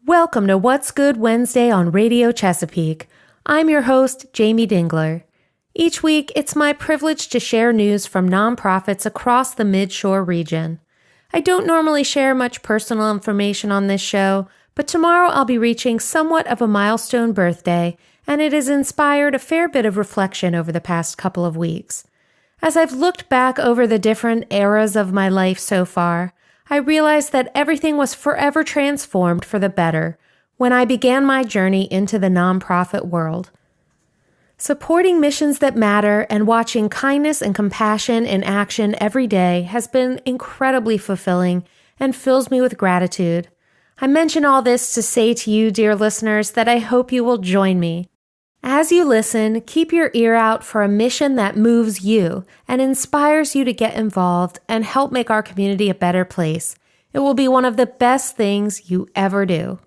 Welcome to What's Good Wednesday on Radio Chesapeake. I'm your host, Jamie Dingler. Each week, it's my privilege to share news from nonprofits across the Mid-Shore region. I don't normally share much personal information on this show, but tomorrow I'll be reaching somewhat of a milestone birthday, and it has inspired a fair bit of reflection over the past couple of weeks. As I've looked back over the different eras of my life so far, I realized that everything was forever transformed for the better when I began my journey into the nonprofit world. Supporting missions that matter and watching kindness and compassion in action every day has been incredibly fulfilling and fills me with gratitude. I mention all this to say to you, dear listeners, that I hope you will join me. As you listen, keep your ear out for a mission that moves you and inspires you to get involved and help make our community a better place. It will be one of the best things you ever do.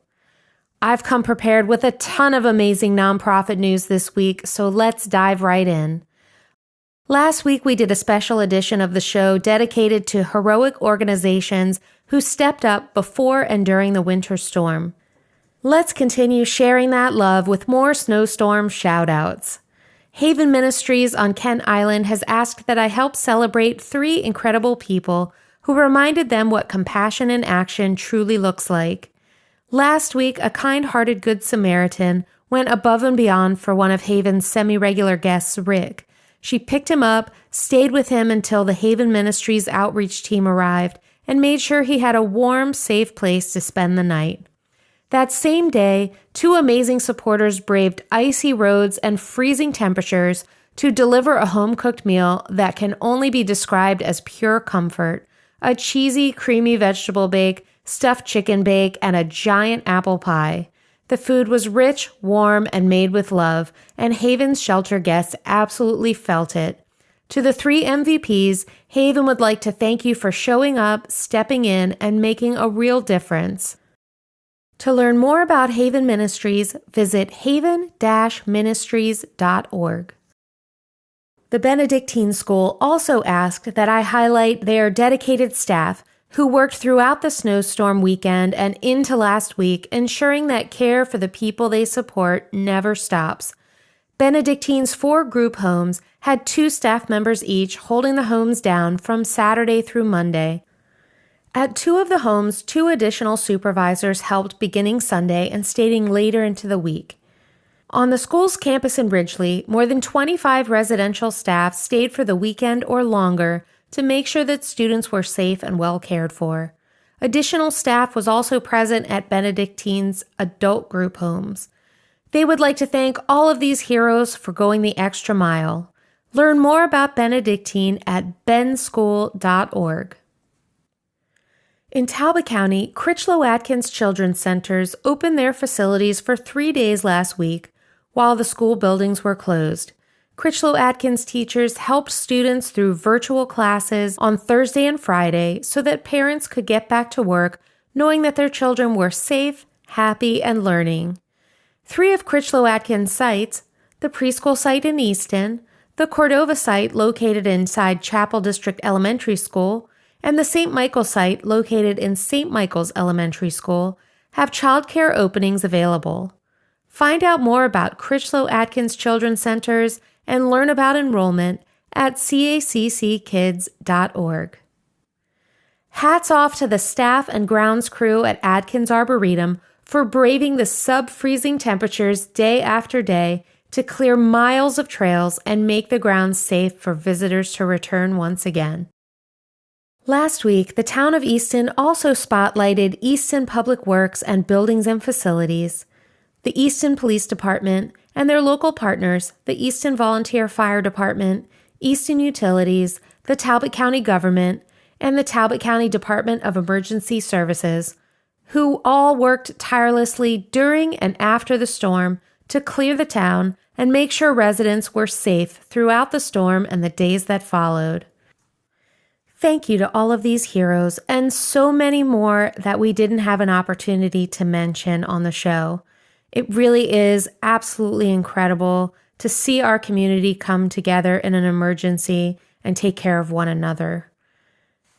I've come prepared with a ton of amazing nonprofit news this week, so let's dive right in. Last week, we did a special edition of the show dedicated to heroic organizations who stepped up before and during the winter storm. Let's continue sharing that love with more snowstorm shout-outs. Haven Ministries on Kent Island has asked that I help celebrate 3 incredible people who reminded them what compassion in action truly looks like. Last week, a kind-hearted Good Samaritan went above and beyond for one of Haven's semi-regular guests, Rick. She picked him up, stayed with him until the Haven Ministries outreach team arrived, and made sure he had a warm, safe place to spend the night. That same day, 2 amazing supporters braved icy roads and freezing temperatures to deliver a home-cooked meal that can only be described as pure comfort: a cheesy, creamy vegetable bake, stuffed chicken bake, and a giant apple pie. The food was rich, warm, and made with love, and Haven's shelter guests absolutely felt it. To the 3 MVPs, Haven would like to thank you for showing up, stepping in, and making a real difference. To learn more about Haven Ministries, visit haven-ministries.org. The Benedictine School also asked that I highlight their dedicated staff who worked throughout the snowstorm weekend and into last week, ensuring that care for the people they support never stops. Benedictine's 4 group homes had 2 staff members each holding the homes down from Saturday through Monday. At 2 of the homes, 2 additional supervisors helped beginning Sunday and staying later into the week. On the school's campus in Ridgely, more than 25 residential staff stayed for the weekend or longer to make sure that students were safe and well cared for. Additional staff was also present at Benedictine's adult group homes. They would like to thank all of these heroes for going the extra mile. Learn more about Benedictine at benschool.org. In Talbot County, Critchlow-Atkins Children's Centers opened their facilities for 3 days last week while the school buildings were closed. Critchlow-Atkins teachers helped students through virtual classes on Thursday and Friday so that parents could get back to work knowing that their children were safe, happy, and learning. 3 of Critchlow-Atkins sites, the preschool site in Easton, the Cordova site located inside Chapel District Elementary School, and the St. Michael site located in St. Michael's Elementary School, have childcare openings available. Find out more about Critchlow-Atkins Children's Centers and learn about enrollment at cacckids.org. Hats off to the staff and grounds crew at Atkins Arboretum for braving the sub-freezing temperatures day after day to clear miles of trails and make the grounds safe for visitors to return once again. Last week, the town of Easton also spotlighted Easton Public Works and Buildings and Facilities. The Easton Police Department and their local partners, the Easton Volunteer Fire Department, Easton Utilities, the Talbot County Government, and the Talbot County Department of Emergency Services, who all worked tirelessly during and after the storm to clear the town and make sure residents were safe throughout the storm and the days that followed. Thank you to all of these heroes and so many more that we didn't have an opportunity to mention on the show. It really is absolutely incredible to see our community come together in an emergency and take care of one another.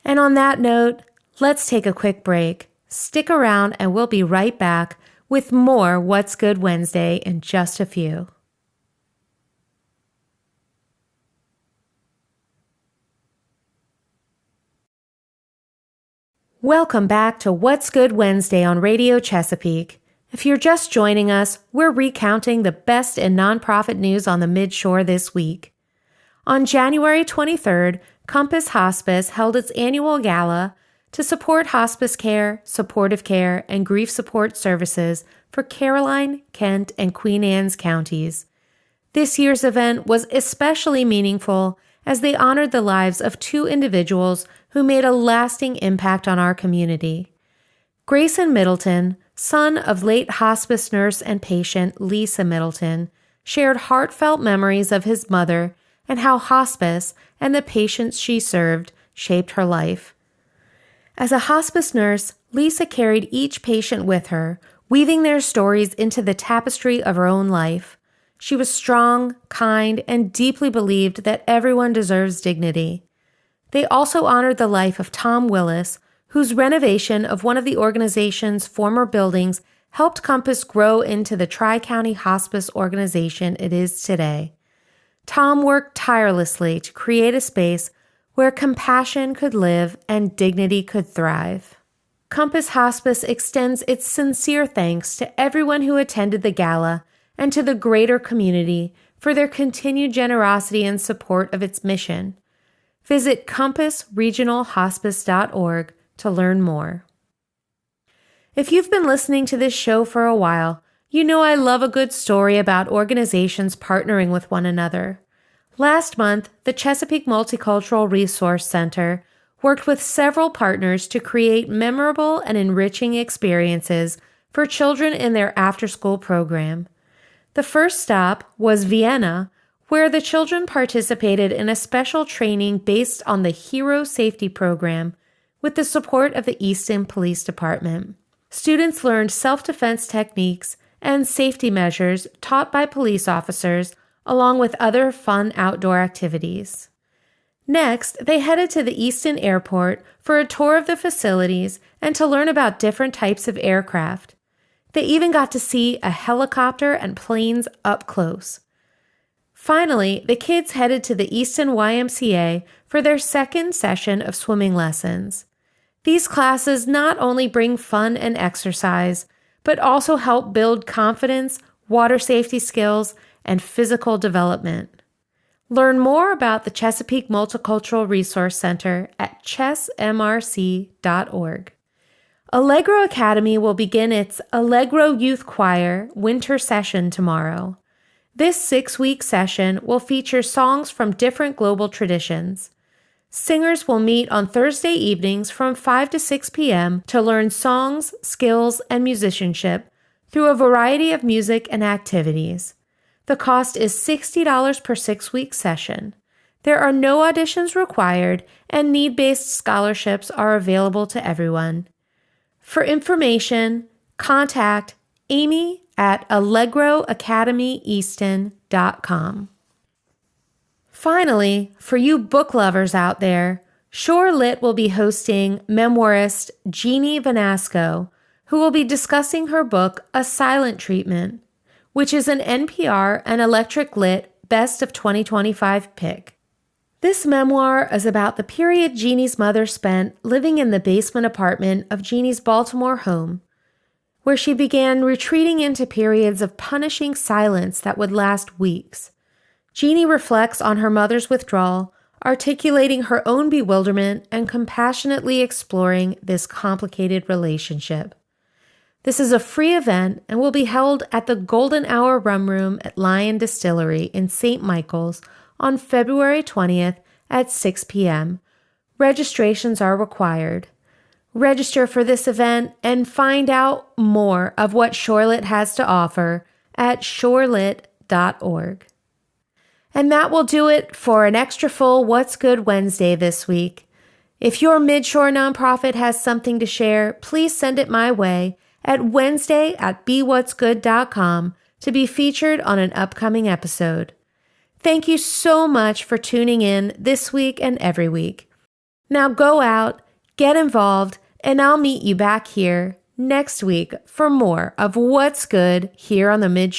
And on that note, let's take a quick break. Stick around and we'll be right back with more What's Good Wednesday in just a few. Welcome back to What's Good Wednesday on Radio Chesapeake. If you're just joining us, we're recounting the best in nonprofit news on the Midshore this week. On January 23rd, Compass Hospice held its annual gala to support hospice care, supportive care, and grief support services for Caroline, Kent, and Queen Anne's counties. This year's event was especially meaningful as they honored the lives of two individuals who made a lasting impact on our community. Grayson Middleton, son of late hospice nurse and patient Lisa Middleton, shared heartfelt memories of his mother and how hospice and the patients she served shaped her life. As a hospice nurse, Lisa carried each patient with her, weaving their stories into the tapestry of her own life. She was strong, kind, and deeply believed that everyone deserves dignity. They also honored the life of Tom Willis, whose renovation of one of the organization's former buildings helped Compass grow into the Tri-County Hospice organization it is today. Tom worked tirelessly to create a space where compassion could live and dignity could thrive. Compass Hospice extends its sincere thanks to everyone who attended the gala and to the greater community for their continued generosity and support of its mission. Visit compassregionalhospice.org to learn more. If you've been listening to this show for a while, you know I love a good story about organizations partnering with one another. Last month, the Chesapeake Multicultural Resource Center worked with several partners to create memorable and enriching experiences for children in their after-school program. The first stop was Vienna, where the children participated in a special training based on the Hero Safety Program with the support of the Easton Police Department. Students learned self-defense techniques and safety measures taught by police officers, along with other fun outdoor activities. Next, they headed to the Easton Airport for a tour of the facilities and to learn about different types of aircraft. They even got to see a helicopter and planes up close. Finally, the kids headed to the Easton YMCA for their second session of swimming lessons. These classes not only bring fun and exercise, but also help build confidence, water safety skills, and physical development. Learn more about the Chesapeake Multicultural Resource Center at chesmrc.org. Allegro Academy will begin its Allegro Youth Choir winter session tomorrow. This 6-week session will feature songs from different global traditions. Singers will meet on Thursday evenings from 5 to 6 p.m. to learn songs, skills, and musicianship through a variety of music and activities. The cost is $60 per 6-week session. There are no auditions required, and need-based scholarships are available to everyone. For information, contact Amy at allegroacademyeaston.com. Finally, for you book lovers out there, Shore Lit will be hosting memoirist Jeannie Vanasco, who will be discussing her book, A Silent Treatment, which is an NPR and Electric Lit Best of 2025 pick. This memoir is about the period Jeannie's mother spent living in the basement apartment of Jeannie's Baltimore home, where she began retreating into periods of punishing silence that would last weeks. Jeannie reflects on her mother's withdrawal, articulating her own bewilderment and compassionately exploring this complicated relationship. This is a free event and will be held at the Golden Hour Rum Room at Lion Distillery in St. Michael's on February 20th at 6 p.m. Registrations are required. Register for this event and find out more of what Shorelit has to offer at shorelit.org. And that will do it for an extra full What's Good Wednesday this week. If your Midshore nonprofit has something to share, please send it my way at wednesday@bewhatsgood.com to be featured on an upcoming episode. Thank you so much for tuning in this week and every week. Now go out, get involved, and I'll meet you back here next week for more of What's Good here on the Mid